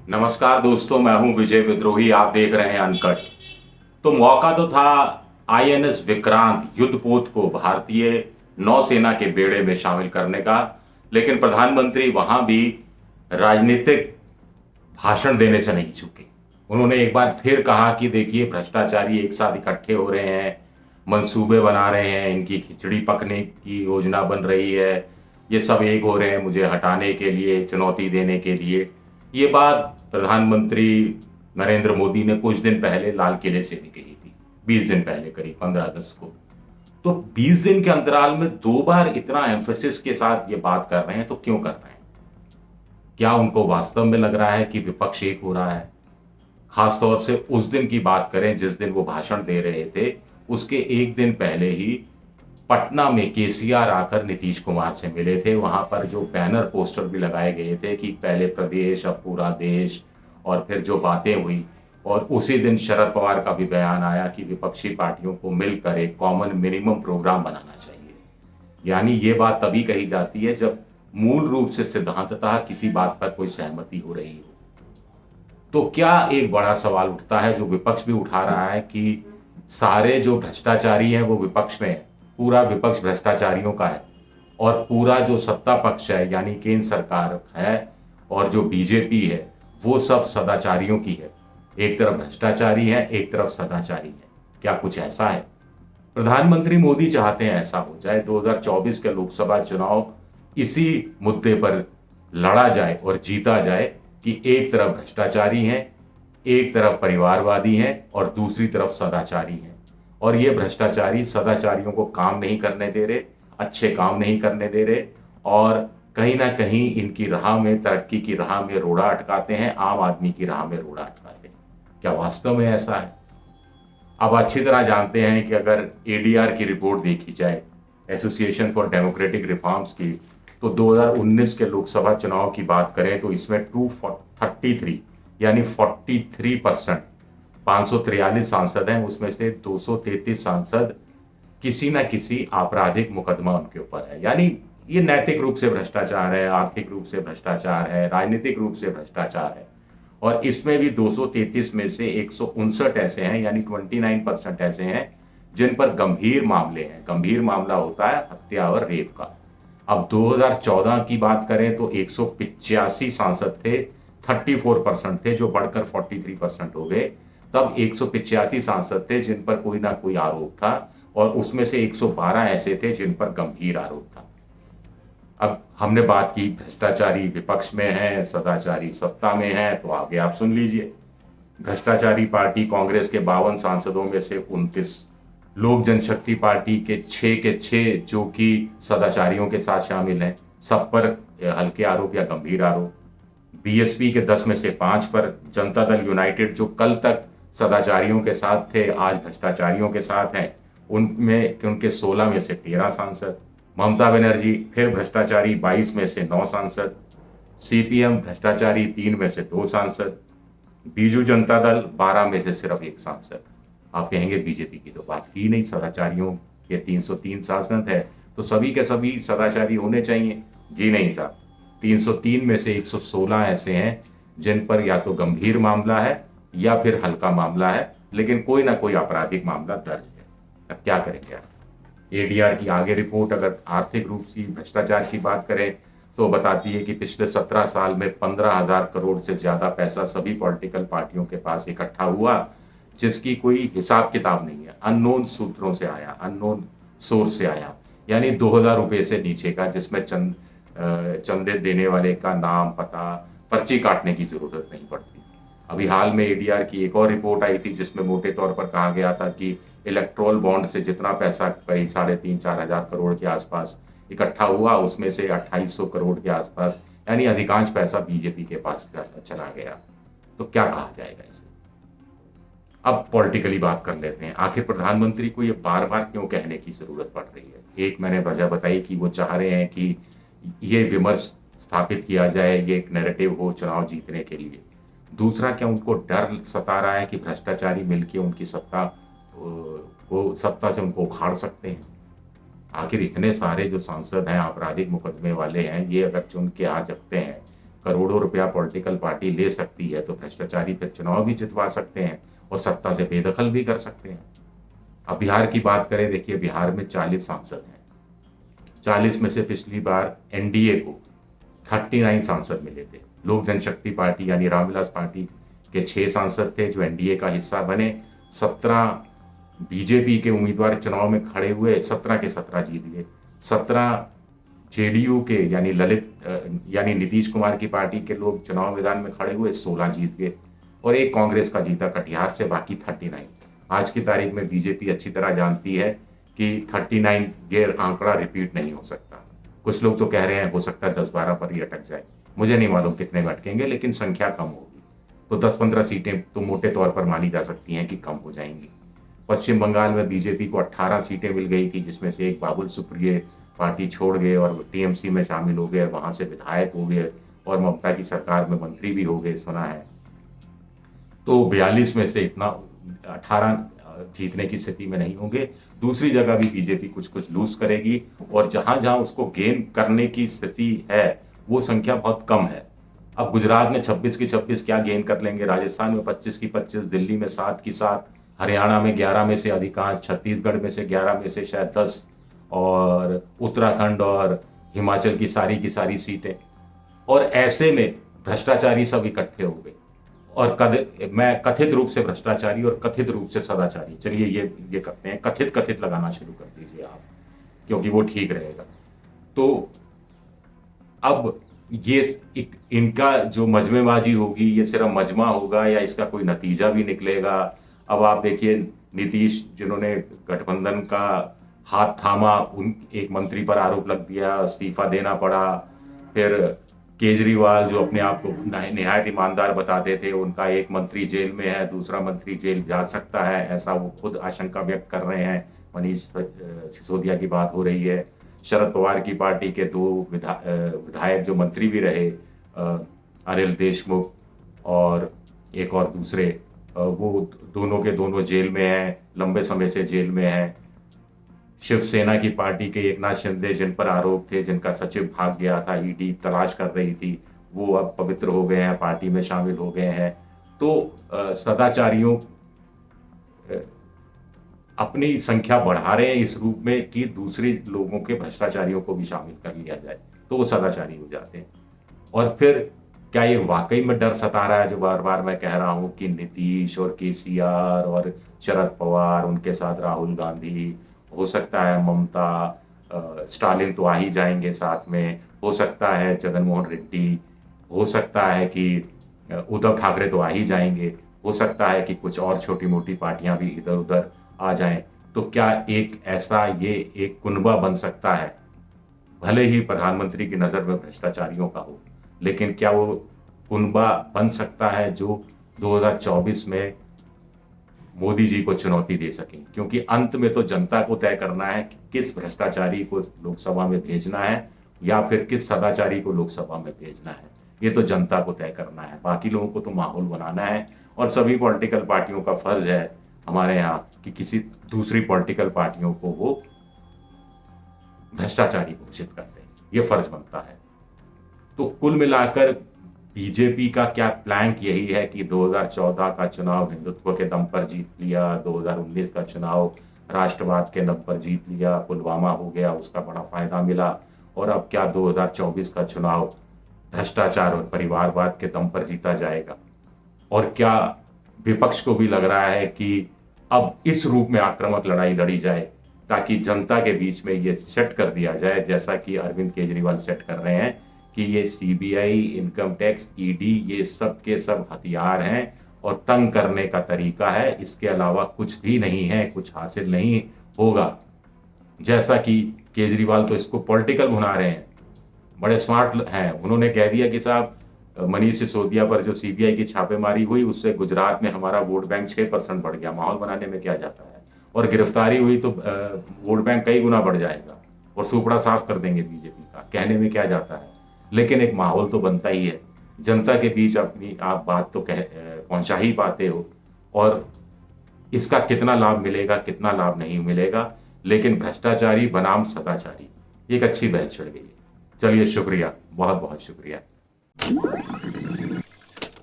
नमस्कार दोस्तों, मैं हूं विजय विद्रोही। आप देख रहे हैं अनकट। तो मौका तो था आईएनएस विक्रांत युद्धपोत को भारतीय नौसेना के बेड़े में शामिल करने का, लेकिन प्रधानमंत्री वहां भी राजनीतिक भाषण देने से नहीं चूके। उन्होंने एक बार फिर कहा कि देखिए, भ्रष्टाचारी एक साथ इकट्ठे हो रहे हैं, मंसूबे बना रहे हैं, इनकी खिचड़ी पकने की योजना बन रही है, ये सब एक हो रहे हैं मुझे हटाने के लिए, चुनौती देने के लिए। ये बात प्रधानमंत्री नरेंद्र मोदी ने कुछ दिन पहले लाल किले से भी कही थी, 20 दिन पहले, करीब 15 अगस्त को। तो 20 दिन के अंतराल में 2 बार इतना एम्फेसिस के साथ ये बात कर रहे हैं, तो क्यों कर रहे हैं? क्या उनको वास्तव में लग रहा है कि विपक्ष एक हो रहा है? खासतौर से उस दिन की बात करें जिस दिन वो भाषण दे रहे थे, उसके एक दिन पहले ही पटना में केसीआर आकर नीतीश कुमार से मिले थे। वहां पर जो बैनर पोस्टर भी लगाए गए थे कि पहले प्रदेश अब पूरा देश, और फिर जो बातें हुई, और उसी दिन शरद पवार का भी बयान आया कि विपक्षी पार्टियों को मिलकर एक कॉमन मिनिमम प्रोग्राम बनाना चाहिए। यानी ये बात तभी कही जाती है जब मूल रूप से सिद्धांततः किसी बात पर कोई सहमति हो रही हो। तो क्या एक बड़ा सवाल उठता है जो विपक्ष भी उठा रहा है कि सारे जो भ्रष्टाचारी हैं वो विपक्ष में है, पूरा विपक्ष भ्रष्टाचारियों का है, और पूरा जो सत्ता पक्ष है यानी केंद्र सरकार है और जो बीजेपी है वो सब सदाचारियों की है। एक तरफ भ्रष्टाचारी है, एक तरफ सदाचारी है। क्या कुछ ऐसा है? प्रधानमंत्री मोदी चाहते हैं ऐसा हो जाए, 2024 के लोकसभा चुनाव इसी मुद्दे पर लड़ा जाए और जीता जाए कि एक तरफ भ्रष्टाचारी हैं, एक तरफ परिवारवादी हैं और दूसरी तरफ सदाचारी हैं। और ये भ्रष्टाचारी सदाचारियों को काम नहीं करने दे रहे, अच्छे काम नहीं करने दे रहे, और कहीं ना कहीं इनकी राह में, तरक्की की राह में रोड़ा अटकाते हैं, आम आदमी की राह में रोड़ा अटकाते हैं। क्या वास्तव में ऐसा है? आप अच्छी तरह जानते हैं कि अगर एडीआर की रिपोर्ट देखी जाए, एसोसिएशन फॉर डेमोक्रेटिक रिफॉर्म्स की, तो 2019 के लोकसभा चुनाव की बात करें तो इसमें 233 यानी 43%, 543 सांसद हैं, उसमें से 233 सांसद किसी न किसी आपराधिक मुकदमा उनके ऊपर है। यानी ये नैतिक रूप से भ्रष्टाचार है, आर्थिक रूप से भ्रष्टाचार है, राजनीतिक रूप से भ्रष्टाचार है। और इसमें भी 233 में से 159 ऐसे हैं, यानी 29% ऐसे हैं जिन पर गंभीर मामले हैं। गंभीर मामला होता है हत्या और रेप का। अब 2014 की बात करें तो 185 सांसद थे, 34% थे, जो बढ़कर 43% हो गए। तब 185 सांसद थे जिन पर कोई ना कोई आरोप था, और उसमें से 112 ऐसे थे जिन पर गंभीर आरोप था। अब हमने बात की भ्रष्टाचारी विपक्ष में है, सदाचारी सत्ता में है, तो आगे आप सुन लीजिए। भ्रष्टाचारी पार्टी कांग्रेस के 52 सांसदों में से 29, लोक जनशक्ति पार्टी के 6 के 6 जो कि सदाचारियों के साथ शामिल हैं, सब पर हल्के आरोप या गंभीर आरोप। बीएसपी के 10 में से 5 पर। जनता दल यूनाइटेड जो कल तक सदाचारियों के साथ थे, आज भ्रष्टाचारियों के साथ हैं, उनमें उनके 16 में से 13 सांसद। ममता बनर्जी फिर भ्रष्टाचारी, 22 में से 9 सांसद। सीपीएम भ्रष्टाचारी, 3 में से 2 सांसद। बीजू जनता दल 12 में से सिर्फ 1 सांसद। आप कहेंगे बीजेपी की तो बात ही नहीं, सदाचारियों के 303 सांसद है तो सभी के सभी सदाचारी होने चाहिए। जी नहीं साहब, 303 में से 116 ऐसे हैं जिन पर या तो गंभीर मामला है या फिर हल्का मामला है, लेकिन कोई ना कोई आपराधिक मामला दर्ज है। अब क्या करेंगे आप? एडीआर की आगे रिपोर्ट अगर आर्थिक रूप से भ्रष्टाचार की बात करें तो बताती है कि पिछले 17 साल में 15,000 करोड़ से ज्यादा पैसा सभी पॉलिटिकल पार्टियों के पास इकट्ठा हुआ, जिसकी कोई हिसाब किताब नहीं है। अननोन सूत्रों से आया, अननोन सोर्स से आया, यानी 2,000 रुपए से नीचे का, जिसमें चंदे देने वाले का नाम, पता, पर्ची काटने की जरूरत नहीं पड़ती। अभी हाल में एडीआर की एक और रिपोर्ट आई थी जिसमें मोटे तौर पर कहा गया था कि इलेक्ट्रोल बॉन्ड से जितना पैसा करीब 3,500-4,000 करोड़ के आसपास इकट्ठा हुआ, उसमें से 2,800 करोड़ के आसपास, यानी अधिकांश पैसा बीजेपी के पास चला गया। तो क्या कहा जाएगा इसे? अब पॉलिटिकली बात कर लेते हैं। आखिर प्रधानमंत्री को ये बार बार क्यों कहने की जरूरत पड़ रही है? एक मैंने वजह बताई कि वो चाह रहे हैं कि ये विमर्श स्थापित किया जाए, ये एक नैरेटिव हो चुनाव जीतने के लिए। दूसरा, क्या उनको डर सता रहा है कि भ्रष्टाचारी मिलके उनकी सत्ता से उनको उखाड़ सकते हैं? आखिर इतने सारे जो सांसद हैं आपराधिक मुकदमे वाले हैं, ये अगर चुन के आ सकते हैं करोड़ों रुपया पॉलिटिकल पार्टी ले सकती है तो भ्रष्टाचारी फिर चुनाव भी जितवा सकते हैं और सत्ता से बेदखल भी कर सकते हैं। अब बिहार की बात करें, देखिए बिहार में 40 सांसद हैं। 40 में से पिछली बार एनडीए को 39 सांसद मिले थे। लोक जनशक्ति पार्टी यानी रामविलास पार्टी के 6 सांसद थे जो एनडीए का हिस्सा बने। 17 बीजेपी के उम्मीदवार चुनाव में खड़े हुए, 17 के 17 जीत गए। 17 जेडीयू के यानी नीतीश कुमार की पार्टी के लोग चुनाव मैदान में खड़े हुए, 16 जीत गए और एक कांग्रेस का जीता कटिहार से, बाकी 39। आज की तारीख में बीजेपी अच्छी तरह जानती है कि 39 ये आंकड़ा रिपीट नहीं हो सकता। कुछ लोग तो कह रहे हैं हो सकता है 10-12 पर ही अटक जाए। मुझे नहीं मालूम कितने में अटकेंगे, लेकिन संख्या कम होगी तो 10-15 सीटें तो मोटे तौर पर मानी जा सकती हैं कि कम हो जाएंगी। पश्चिम बंगाल में बीजेपी को 18 सीटें मिल गई थी, जिसमें से एक बाबुल सुप्रियो पार्टी छोड़ गए और टीएमसी में शामिल हो गए, वहां से विधायक हो गए और ममता की सरकार में मंत्री भी हो गए, सुना है। तो 42 में से इतना 18 जीतने की स्थिति में नहीं होंगे। दूसरी जगह भी बीजेपी कुछ कुछ लूज करेगी और जहां जहां उसको गेन करने की स्थिति है वो संख्या बहुत कम है। अब गुजरात में 26 की 26 क्या गेन कर लेंगे, राजस्थान में 25 की 25, दिल्ली में 7 की 7, हरियाणा में 11 में से अधिकांश, छत्तीसगढ़ में से 11 में से शायद 10 और उत्तराखंड और हिमाचल की सारी सीटें। और ऐसे में भ्रष्टाचारी सब इकट्ठे हो गए और मैं कथित रूप से भ्रष्टाचारी और कथित रूप से सदाचारी, चलिए ये करते हैं, कथित लगाना शुरू कर दीजिए आप, क्योंकि वो ठीक रहेगा। तो अब ये इनका जो मजमेबाजी होगी ये सिर्फ मजमा होगा या इसका कोई नतीजा भी निकलेगा। अब आप देखिए नीतीश जिन्होंने गठबंधन का हाथ थामा, उन एक मंत्री पर आरोप लग दिया, इस्तीफा देना पड़ा। फिर केजरीवाल जो अपने आप को निहायत ईमानदार बताते थे, उनका एक मंत्री जेल में है, दूसरा मंत्री जेल जा सकता है, ऐसा वो खुद आशंका व्यक्त कर रहे हैं। मनीष सिसोदिया की बात हो रही है। शरद पवार की पार्टी के 2 विधायक जो मंत्री भी रहे, अनिल देशमुख और एक और दूसरे, वो दोनों के दोनों जेल में हैं, लंबे समय से जेल में हैं। शिवसेना की पार्टी के एकनाथ शिंदे जिन पर आरोप थे, जिनका सचिव भाग गया था, ईडी तलाश कर रही थी, वो अब पवित्र हो गए हैं, पार्टी में शामिल हो गए हैं। तो सदाचारियों अपनी संख्या बढ़ा रहे हैं इस रूप में कि दूसरे लोगों के भ्रष्टाचारियों को भी शामिल कर लिया जाए, तो वो सदाचारी हो जाते हैं। और फिर क्या ये वाकई में डर सता रहा है, जो बार बार मैं कह रहा हूं कि नीतीश और केसीआर और शरद पवार, उनके साथ राहुल गांधी, हो सकता है ममता, स्टालिन तो आ ही जाएंगे साथ में, हो सकता है जगनमोहन रेड्डी, हो सकता है कि उद्धव ठाकरे तो आ ही जाएंगे, हो सकता है कि कुछ और छोटी मोटी पार्टियां भी इधर उधर आ जाएं। तो क्या एक ऐसा ये एक कुनबा बन सकता है, भले ही प्रधानमंत्री की नज़र में भ्रष्टाचारियों का हो, लेकिन क्या वो कुनबा बन सकता है जो 2024 में मोदी जी को चुनौती दे सकें? क्योंकि अंत में तो जनता को तय करना है कि किस भ्रष्टाचारी को लोकसभा में भेजना है या फिर किस सदाचारी को लोकसभा में भेजना है, ये तो जनता को तय करना है। बाकी लोगों को तो माहौल बनाना है और सभी पॉलिटिकल पार्टियों का फर्ज है हमारे यहाँ कि किसी दूसरी पॉलिटिकल पार्टियों को वो भ्रष्टाचारी घोषित कर दें, ये फर्ज बनता है। तो कुल मिलाकर बीजेपी का क्या प्लैंक यही है कि 2014 का चुनाव हिंदुत्व के दम पर जीत लिया, 2019 का चुनाव राष्ट्रवाद के दम पर जीत लिया, पुलवामा हो गया, उसका बड़ा फायदा मिला, और अब क्या 2024 का चुनाव भ्रष्टाचार और परिवारवाद के दम पर जीता जाएगा? और क्या विपक्ष को भी लग रहा है कि अब इस रूप में आक्रामक लड़ाई लड़ी जाए ताकि जनता के बीच में ये सेट कर दिया जाए, जैसा कि अरविंद केजरीवाल सेट कर रहे हैं कि ये सीबीआई, इनकम टैक्स, ईडी, ये सब के सब हथियार हैं और तंग करने का तरीका है, इसके अलावा कुछ भी नहीं है, कुछ हासिल नहीं होगा। जैसा कि केजरीवाल तो इसको पॉलिटिकल बना रहे हैं, बड़े स्मार्ट हैं। उन्होंने कह दिया कि साहब मनीष सिसोदिया पर जो सीबीआई की छापेमारी हुई उससे गुजरात में हमारा वोट बैंक 6% बढ़ गया, माहौल बनाने में क्या जाता है, और गिरफ्तारी हुई तो वोट बैंक कई गुना बढ़ जाएगा और सुपड़ा साफ कर देंगे बीजेपी का, कहने में क्या जाता है। लेकिन एक माहौल तो बनता ही है, जनता के बीच अपनी आप बात तो पहुंचा ही पाते हो, और इसका कितना लाभ मिलेगा कितना लाभ नहीं मिलेगा, लेकिन भ्रष्टाचारी बनाम सदाचारी, एक अच्छी बहस छिड़ गई है। चलिए शुक्रिया, बहुत बहुत शुक्रिया।